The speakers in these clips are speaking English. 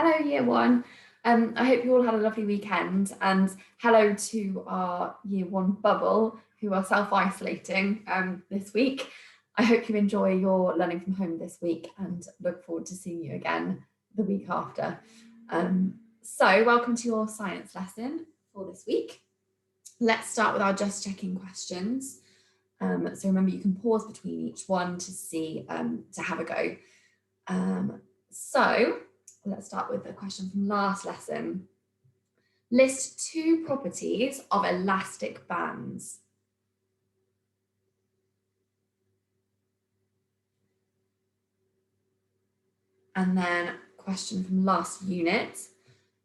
Hello, year one. I hope you all had a lovely weekend, and hello to our year one bubble who are self-isolating this week. I hope you enjoy your learning from home this week and look forward to seeing you again the week after. So welcome to your science lesson for this week. Let's start with our just checking questions. So remember, you can pause between each one to see, to have a go. So let's start with a question from last lesson. List two properties of elastic bands. And then question from last unit.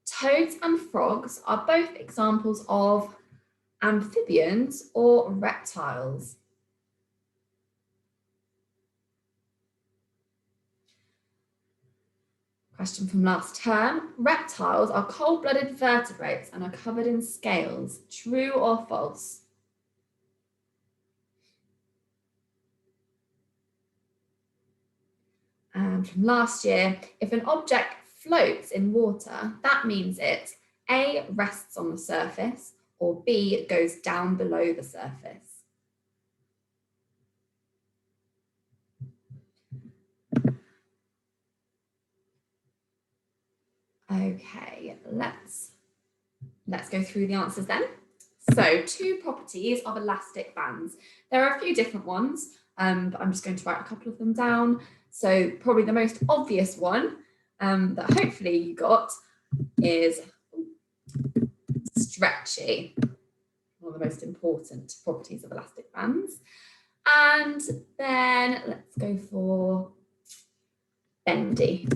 Toads and frogs are both examples of amphibians or reptiles. Question from last term. Reptiles are cold-blooded vertebrates and are covered in scales. True or false? And from last year, if an object floats in water, that means it A, rests on the surface, or B, goes down below the surface. Okay, let's go through the answers then. So, two properties of elastic bands. There are a few different ones, but I'm just going to write a couple of them down. So probably the most obvious one that hopefully you got is stretchy, one of the most important properties of elastic bands. And then let's go for bendy.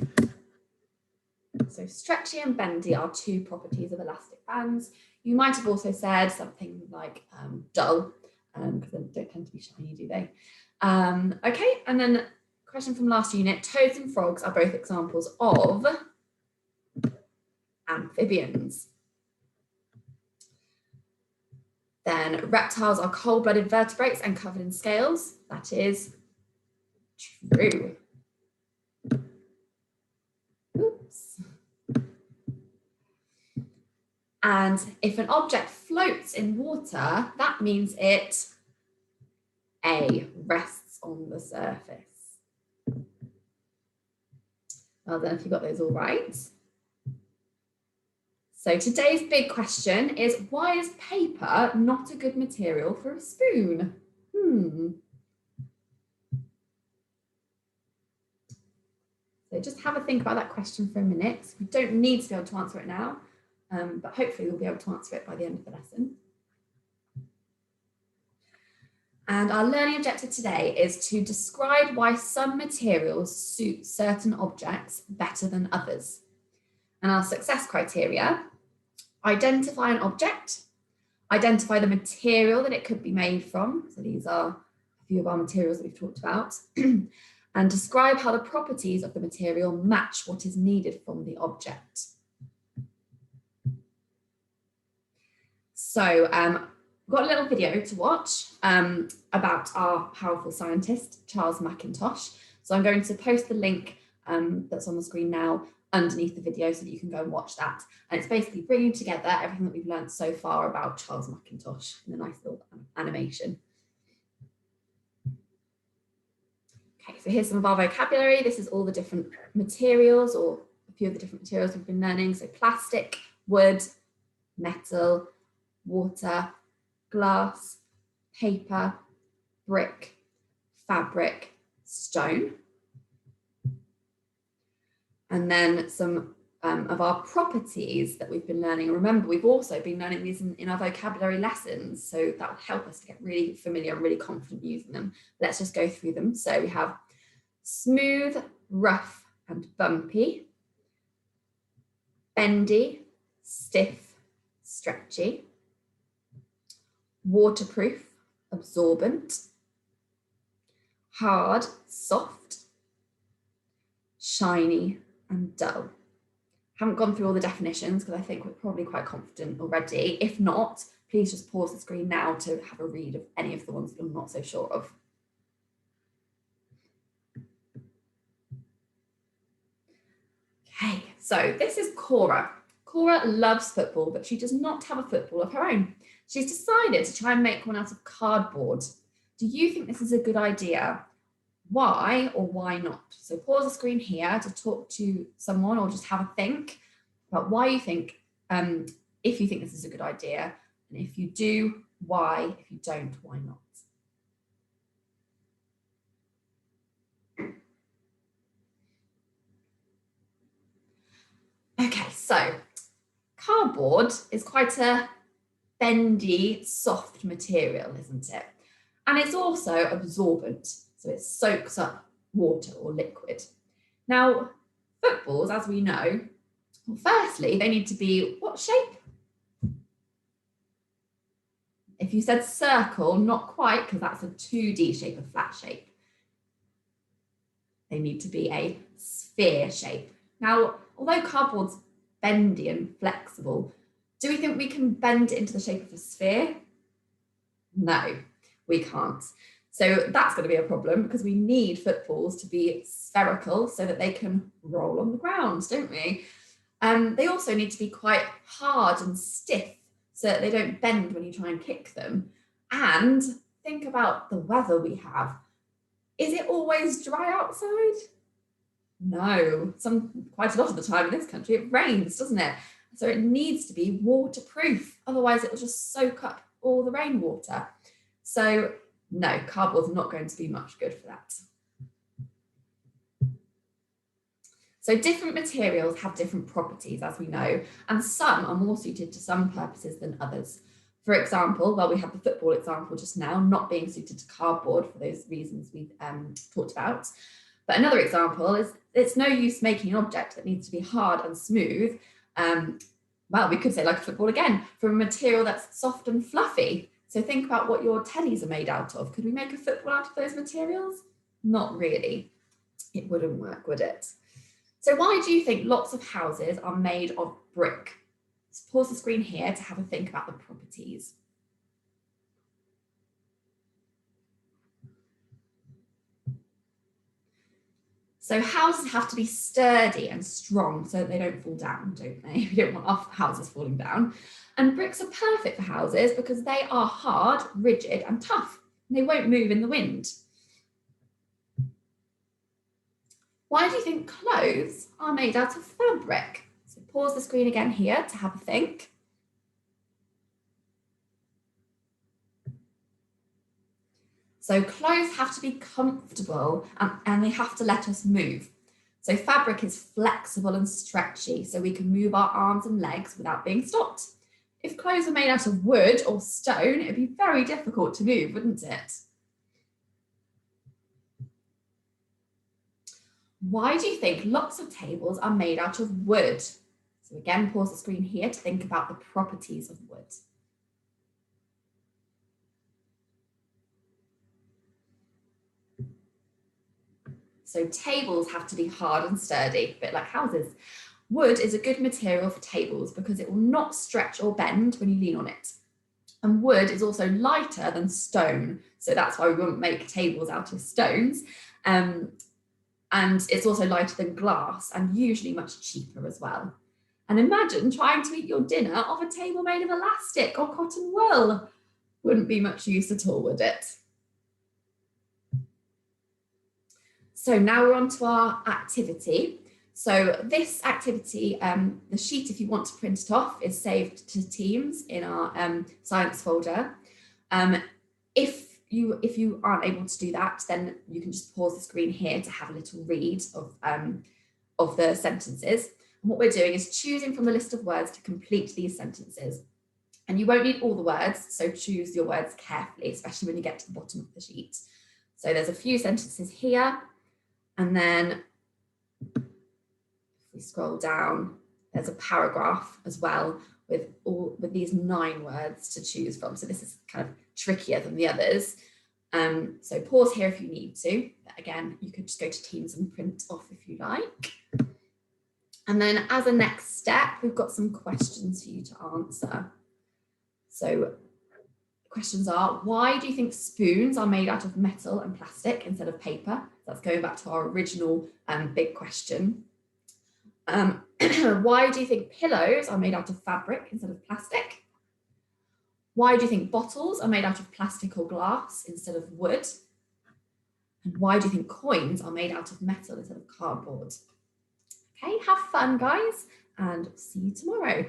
So stretchy and bendy are two properties of elastic bands. You might have also said something like dull, because they don't tend to be shiny, do they? Okay, and then question from last unit, toads and frogs are both examples of amphibians. Then reptiles are cold-blooded vertebrates and covered in scales. That is true. Oops. And if an object floats in water, that means it A, rests on the surface. Well done if you got those all right. So today's big question is, why is paper not a good material for a spoon? So just have a think about that question for a minute. You don't need to be able to answer it now, but hopefully you'll be able to answer it by the end of the lesson. And our learning objective today is to describe why some materials suit certain objects better than others. And our success criteria: identify an object, identify the material that it could be made from. So these are a few of our materials that we've talked about. And describe how the properties of the material match what is needed from the object. So we've got a little video to watch about our powerful scientist, Charles McIntosh. So I'm going to post the link that's on the screen now underneath the video so that you can go and watch that. And it's basically bringing together everything that we've learned so far about Charles McIntosh in a nice little animation. Okay, so here's some of our vocabulary. This is all the different materials, or a few of the different materials we've been learning. So plastic, wood, metal, water, glass, paper, brick, fabric, stone. And then some of our properties that we've been learning. Remember, we've also been learning these in our vocabulary lessons, so that will help us to get really familiar and really confident using them. Let's just go through them. So we have smooth, rough, and bumpy, bendy, stiff, stretchy, waterproof, absorbent, hard, soft, shiny, and dull. Haven't gone through all the definitions because I think we're probably quite confident already. If not, please just pause the screen now to have a read of any of the ones that you're not so sure of. Okay, so this is Cora. Cora loves football, but she does not have a football of her own. She's decided to try and make one out of cardboard. Do you think this is a good idea? Why or why not? So pause the screen here to talk to someone or just have a think about why you think, if you think this is a good idea, and if you do, why? If you don't, why not? Okay, so cardboard is quite a bendy, soft material, isn't it? And it's also absorbent, so it soaks up water or liquid. Now, footballs, as we know, well, firstly, they need to be what shape? If you said circle, not quite, because that's a 2D shape, a flat shape. They need to be a sphere shape. Now, although cardboard's bendy and flexible, do we think we can bend it into the shape of a sphere? No, we can't. So that's going to be a problem because we need footballs to be spherical so that they can roll on the ground, don't we? They also need to be quite hard and stiff so that they don't bend when you try and kick them. And think about the weather we have. Is it always dry outside? No, quite a lot of the time in this country it rains, doesn't it? So it needs to be waterproof, otherwise it will just soak up all the rainwater. So no, cardboard's not going to be much good for that. So different materials have different properties, as we know, and some are more suited to some purposes than others. For example, well, we had the football example just now, not being suited to cardboard for those reasons we've talked about. But another example is it's no use making an object that needs to be hard and smooth. Well, we could say like a football again, from a material that's soft and fluffy. So think about what your teddies are made out of. Could we make a football out of those materials? Not really. It wouldn't work, would it? So why do you think lots of houses are made of brick? Let's pause the screen here to have a think about the properties. So houses have to be sturdy and strong so that they don't fall down, don't they? We don't want our houses falling down. And bricks are perfect for houses because they are hard, rigid and tough. And they won't move in the wind. Why do you think clothes are made out of fabric? So pause the screen again here to have a think. So clothes have to be comfortable and they have to let us move. So fabric is flexible and stretchy, so we can move our arms and legs without being stopped. If clothes were made out of wood or stone, it'd be very difficult to move, wouldn't it? Why do you think lots of tables are made out of wood? So again, pause the screen here to think about the properties of wood. So tables have to be hard and sturdy, a bit like houses. Wood is a good material for tables because it will not stretch or bend when you lean on it. And wood is also lighter than stone, so that's why we wouldn't make tables out of stones. And it's also lighter than glass and usually much cheaper as well. And imagine trying to eat your dinner off a table made of elastic or cotton wool. Wouldn't be much use at all, would it? So now we're on to our activity. So this activity, the sheet, if you want to print it off, is saved to Teams in our science folder. If you aren't able to do that, then you can just pause the screen here to have a little read of the sentences. And what we're doing is choosing from the list of words to complete these sentences. And you won't need all the words, so choose your words carefully, especially when you get to the bottom of the sheet. So there's a few sentences here. And then if we scroll down, there's a paragraph as well with these 9 words to choose from. So this is kind of trickier than the others. So pause here if you need to. But again, you could just go to Teams and print off if you like. And then as a next step, we've got some questions for you to answer. So questions are, why do you think spoons are made out of metal and plastic instead of paper? That's going back to our original big question. Why do you think pillows are made out of fabric instead of plastic? Why do you think bottles are made out of plastic or glass instead of wood? And why do you think coins are made out of metal instead of cardboard? Okay, have fun, guys, and see you tomorrow.